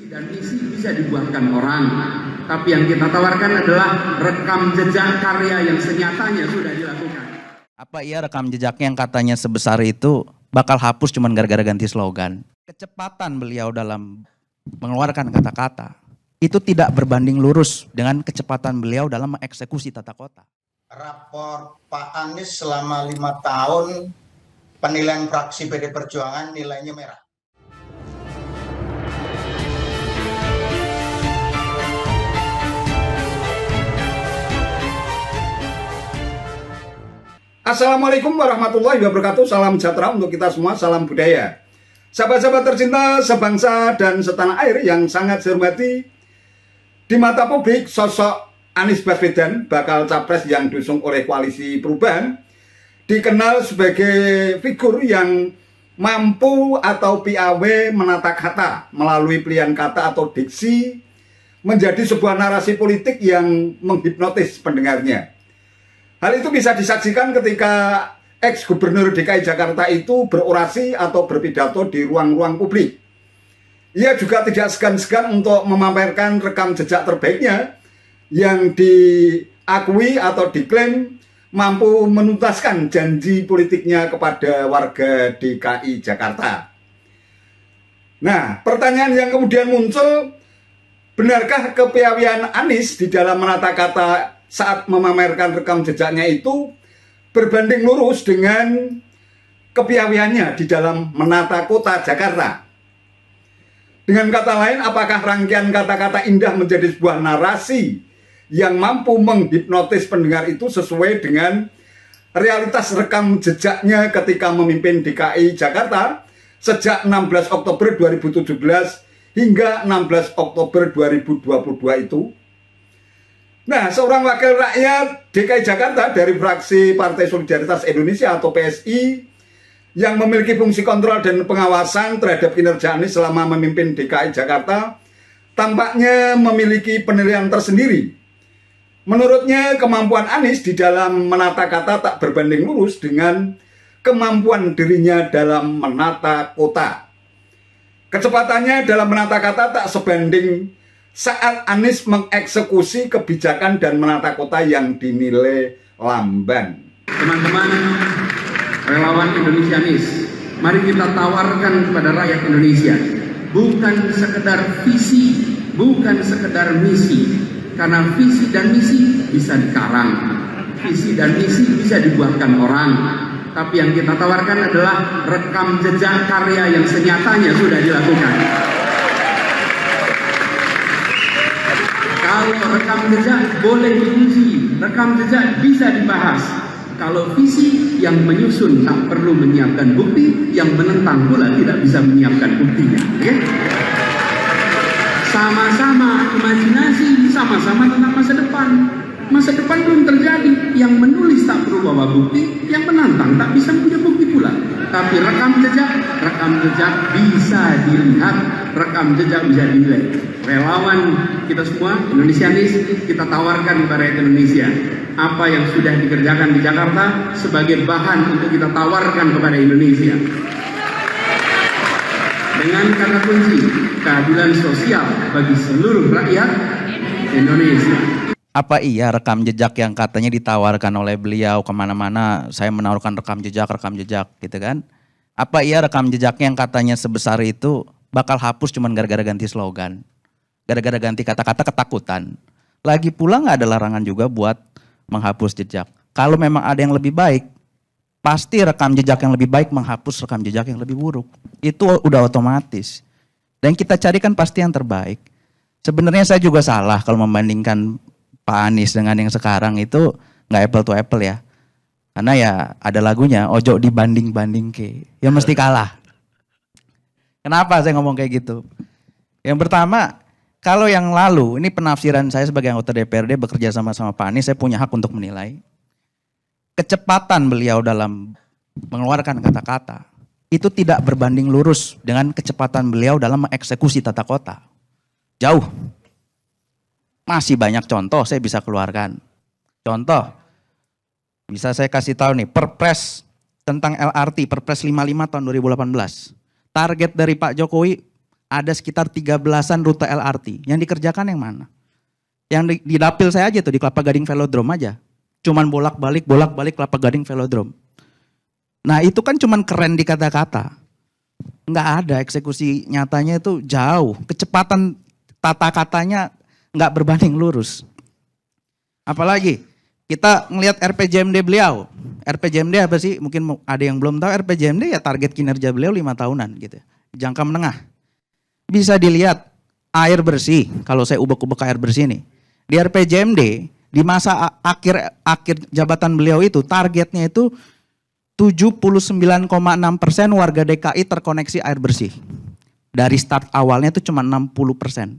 Dan misi bisa dibuatkan orang, tapi yang kita tawarkan adalah rekam jejak karya yang senyatanya sudah dilakukan. Apa iya rekam jejaknya yang katanya sebesar itu bakal hapus cuman gara-gara ganti slogan? Kecepatan beliau dalam mengeluarkan kata-kata itu tidak berbanding lurus dengan kecepatan beliau dalam mengeksekusi tata kota. Rapor Pak Anies selama 5 tahun penilaian fraksi PD Perjuangan nilainya merah. Assalamualaikum warahmatullahi wabarakatuh. Salam sejahtera untuk kita semua, salam budaya. Sahabat-sahabat tercinta sebangsa dan setanah air yang sangat saya hormati, di mata publik sosok Anies Baswedan, bakal capres yang diusung oleh Koalisi Perubahan, dikenal sebagai figur yang mampu atau piawe menata kata melalui pilihan kata atau diksi menjadi sebuah narasi politik yang menghipnotis pendengarnya. Hal itu bisa disaksikan ketika ex-gubernur DKI Jakarta itu berorasi atau berpidato di ruang-ruang publik. Ia juga tidak segan-segan untuk memamerkan rekam jejak terbaiknya yang diakui atau diklaim mampu menuntaskan janji politiknya kepada warga DKI Jakarta. Nah, pertanyaan yang kemudian muncul, benarkah kepiawaian Anies di dalam menata kata saat memamerkan rekam jejaknya itu berbanding lurus dengan kepiawaiannya di dalam menata kota Jakarta? Dengan kata lain, apakah rangkaian kata-kata indah menjadi sebuah narasi yang mampu menghipnotis pendengar itu sesuai dengan realitas rekam jejaknya ketika memimpin DKI Jakarta sejak 16 Oktober 2017 hingga 16 Oktober 2022 itu? Nah, seorang wakil rakyat DKI Jakarta dari fraksi Partai Solidaritas Indonesia atau PSI yang memiliki fungsi kontrol dan pengawasan terhadap kinerja Anies selama memimpin DKI Jakarta tampaknya memiliki penilaian tersendiri. Menurutnya, kemampuan Anies di dalam menata kata tak berbanding lurus dengan kemampuan dirinya dalam menata kota. Kecepatannya dalam menata kata tak sebanding saat Anies mengeksekusi kebijakan dan menata kota yang dinilai lamban. Teman-teman relawan Indonesia Anies, mari kita tawarkan kepada rakyat Indonesia bukan sekedar visi, bukan sekedar misi. Karena visi dan misi bisa dikarang, visi dan misi bisa dibuatkan orang, tapi yang kita tawarkan adalah rekam jejak karya yang senyatanya sudah dilakukan. Kalau rekam jejak boleh diuji, rekam jejak bisa dibahas. Kalau visi yang menyusun tak perlu menyiapkan bukti, yang menentang pula tidak bisa menyiapkan buktinya. Okay? Sama-sama imajinasi, sama-sama tentang masa depan. Masa depan belum terjadi. Yang menulis tak perlu bawa bukti, yang menantang tak bisa punya bukti pula. Tapi rekam jejak bisa dilihat, rekam jejak bisa dinilai. Relawan kita semua, Indonesia Anies, kita tawarkan kepada rakyat Indonesia apa yang sudah dikerjakan di Jakarta sebagai bahan untuk kita tawarkan kepada Indonesia. Dengan kata kunci, keadilan sosial bagi seluruh rakyat Indonesia. Apa iya rekam jejak yang katanya ditawarkan oleh beliau kemana-mana, saya menawarkan rekam jejak gitu kan? Apa iya rekam jejaknya yang katanya sebesar itu bakal hapus cuman gara-gara ganti slogan? Gara-gara ganti kata-kata ketakutan. Lagi pula nggak ada larangan juga buat menghapus jejak. Kalau memang ada yang lebih baik, pasti rekam jejak yang lebih baik menghapus rekam jejak yang lebih buruk. Itu udah otomatis. Dan kita carikan pasti yang terbaik. Sebenarnya saya juga salah kalau membandingkan Pak Anies dengan yang sekarang itu nggak apple to apple ya. Karena ya ada lagunya, ojo dibanding-banding ke. Ya mesti kalah. Kenapa saya ngomong kayak gitu? Yang pertama, kalau yang lalu, ini penafsiran saya sebagai anggota DPRD bekerja sama Pak Anies, saya punya hak untuk menilai. Kecepatan beliau dalam mengeluarkan kata-kata itu tidak berbanding lurus dengan kecepatan beliau dalam mengeksekusi tata kota. Jauh. Masih banyak contoh saya bisa keluarkan. Contoh, bisa saya kasih tahu nih, Perpres tentang LRT, Perpres 55 tahun 2018. Target dari Pak Jokowi ada sekitar 13-an rute LRT. Yang dikerjakan yang mana? Yang di dapil saya aja tuh, di Kelapa Gading Velodrome aja. Cuman bolak-balik Kelapa Gading Velodrome. Nah itu kan cuman keren di kata-kata. Nggak ada eksekusi nyatanya, itu jauh. Kecepatan tata katanya nggak berbanding lurus. Apalagi kita ngelihat RPJMD beliau. RPJMD apa sih? Mungkin ada yang belum tahu, RPJMD ya target kinerja beliau 5 tahunan gitu. Jangka menengah. Bisa dilihat air bersih, kalau saya ubek-ubek air bersih nih. Di RPJMD, di masa akhir jabatan beliau itu, targetnya itu 79,6% warga DKI terkoneksi air bersih. Dari start awalnya itu cuma 60%.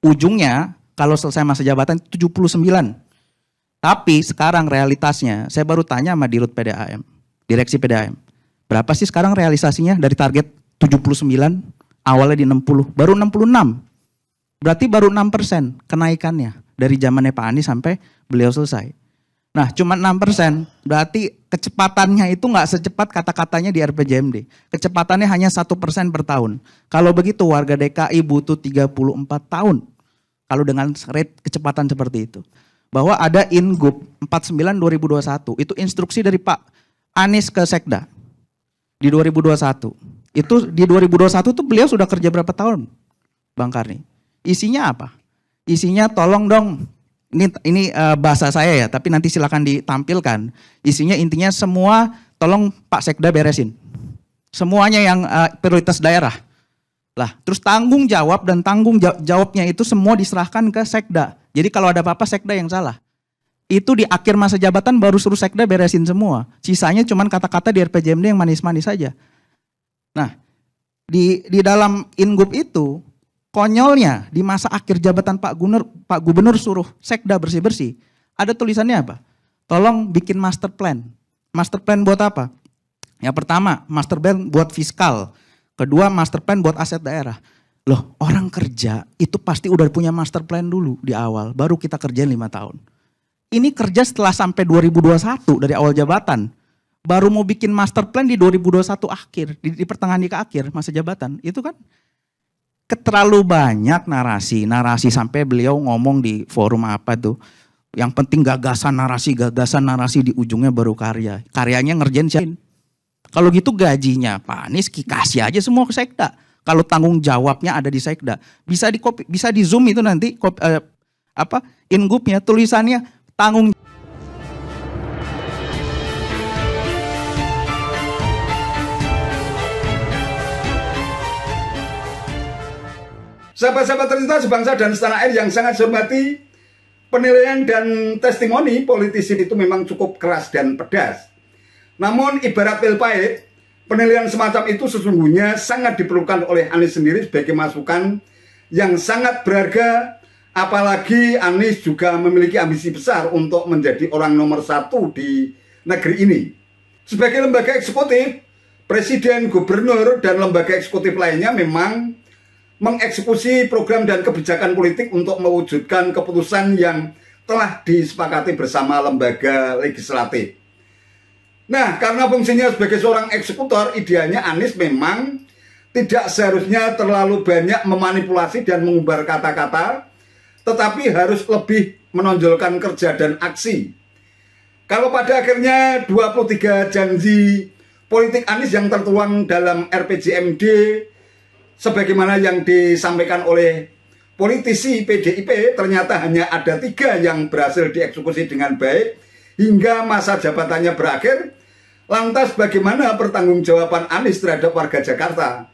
Ujungnya, kalau selesai masa jabatan 79%. Tapi sekarang realitasnya, saya baru tanya sama Dirut PDAM, Direksi PDAM. Berapa sih sekarang realisasinya dari target 79, awalnya di 60, baru 66. Berarti baru 6% kenaikannya dari zamannya Pak Anies sampai beliau selesai. Nah cuma 6%, berarti kecepatannya itu nggak secepat kata-katanya di RPJMD. Kecepatannya hanya 1% per tahun. Kalau begitu warga DKI butuh 34 tahun. Kalau dengan rate kecepatan seperti itu. Bahwa ada Ingub 49/2021, itu instruksi dari Pak Anies ke Sekda di 2021. Itu di 2021 tuh beliau sudah kerja berapa tahun, Bang Karni? Isinya apa? Isinya tolong dong, ini bahasa saya ya, tapi nanti silakan ditampilkan. Isinya intinya semua tolong Pak Sekda beresin. Semuanya yang prioritas daerah. Lah, terus tanggung jawab dan tanggung jawabnya itu semua diserahkan ke Sekda. Jadi kalau ada apa-apa Sekda yang salah. Itu di akhir masa jabatan baru suruh Sekda beresin semua. Sisanya cuman kata-kata di RPJMD yang manis-manis saja. Nah, di dalam Ingub itu konyolnya di masa akhir jabatan Pak Gubernur suruh Sekda bersih-bersih. Ada tulisannya apa? Tolong bikin master plan. Master plan buat apa? Yang pertama, master plan buat fiskal. Kedua, master plan buat aset daerah. Loh, orang kerja itu pasti udah punya master plan dulu di awal, baru kita kerjain 5 tahun. Ini kerja setelah sampai 2021 dari awal jabatan. Baru mau bikin master plan di 2021 akhir, di pertengahan ke akhir masa jabatan. Itu kan terlalu banyak narasi sampai beliau ngomong di forum apa tuh. Yang penting gagasan narasi di ujungnya baru karya. Karyanya ngerjain siapa? Kalau gitu gajinya Pak Anies kasih aja semua ke Sekda. Kalau tanggung jawabnya ada di Sekda, bisa di copy, bisa di zoom itu nanti Ingubnya tulisannya tanggung. Sahabat-sahabat tercinta sebangsa dan setanah air yang sangat saya hormati, penilaian dan testimoni politisi itu memang cukup keras dan pedas. Namun ibarat pil pahit, penilaian semacam itu sesungguhnya sangat diperlukan oleh Anies sendiri sebagai masukan yang sangat berharga, apalagi Anies juga memiliki ambisi besar untuk menjadi orang nomor 1 di negeri ini. Sebagai lembaga eksekutif, Presiden, Gubernur, dan lembaga eksekutif lainnya memang mengeksekusi program dan kebijakan politik untuk mewujudkan keputusan yang telah disepakati bersama lembaga legislatif. Nah, karena fungsinya sebagai seorang eksekutor, idealnya Anies memang tidak seharusnya terlalu banyak memanipulasi dan mengumbar kata-kata, tetapi harus lebih menonjolkan kerja dan aksi. Kalau pada akhirnya 23 janji politik Anies yang tertuang dalam RPJMD, sebagaimana yang disampaikan oleh politisi PDIP, ternyata hanya ada 3 yang berhasil dieksekusi dengan baik hingga masa jabatannya berakhir. Lantas bagaimana pertanggungjawaban Anies terhadap warga Jakarta?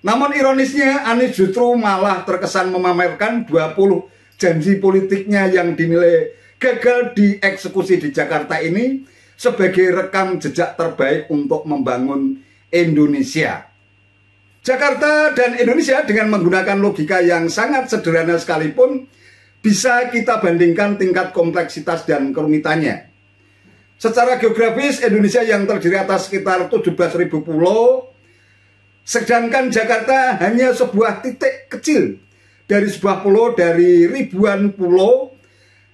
Namun ironisnya Anies justru malah terkesan memamerkan 20 janji politiknya yang dinilai gagal dieksekusi di Jakarta ini sebagai rekam jejak terbaik untuk membangun Indonesia. Jakarta dan Indonesia dengan menggunakan logika yang sangat sederhana sekalipun bisa kita bandingkan tingkat kompleksitas dan kerumitannya. Secara geografis, Indonesia yang terdiri atas sekitar 17.000 pulau, sedangkan Jakarta hanya sebuah titik kecil dari sebuah pulau dari ribuan pulau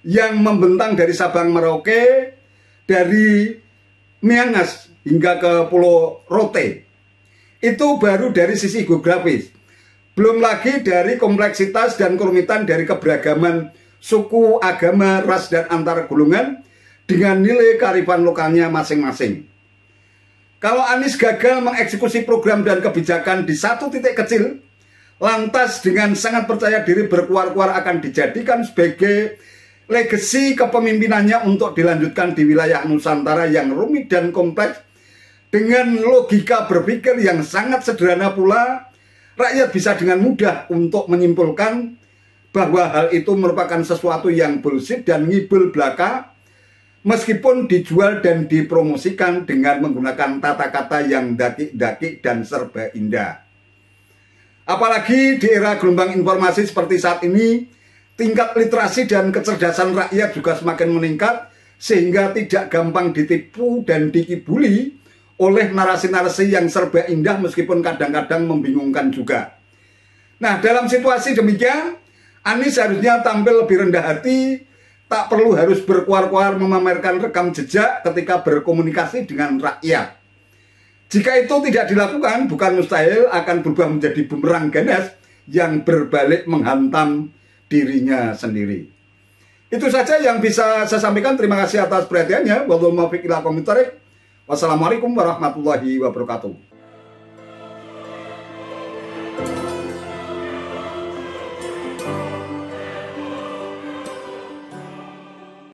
yang membentang dari Sabang Merauke, dari Miangas hingga ke Pulau Rote. Itu baru dari sisi geografis. Belum lagi dari kompleksitas dan kerumitan dari keberagaman suku, agama, ras, dan antar golongan dengan nilai kearifan lokalnya masing-masing. Kalau Anies gagal mengeksekusi program dan kebijakan di satu titik kecil, lantas dengan sangat percaya diri berkuar-kuar akan dijadikan sebagai legasi kepemimpinannya untuk dilanjutkan di wilayah Nusantara yang rumit dan kompleks. Dengan logika berpikir yang sangat sederhana pula, rakyat bisa dengan mudah untuk menyimpulkan bahwa hal itu merupakan sesuatu yang bullshit dan ngibul belaka, meskipun dijual dan dipromosikan dengan menggunakan tata kata yang dakik-dakik dan serba indah. Apalagi di era gelombang informasi seperti saat ini, tingkat literasi dan kecerdasan rakyat juga semakin meningkat, sehingga tidak gampang ditipu dan dikibuli oleh narasi-narasi yang serba indah meskipun kadang-kadang membingungkan juga. Nah, dalam situasi demikian, Anies harusnya tampil lebih rendah hati, tak perlu harus berkuar-kuar memamerkan rekam jejak ketika berkomunikasi dengan rakyat. Jika itu tidak dilakukan, bukan mustahil akan berubah menjadi bumerang ganas yang berbalik menghantam dirinya sendiri. Itu saja yang bisa saya sampaikan. Terima kasih atas perhatiannya. Wassalamualaikum warahmatullahi wabarakatuh.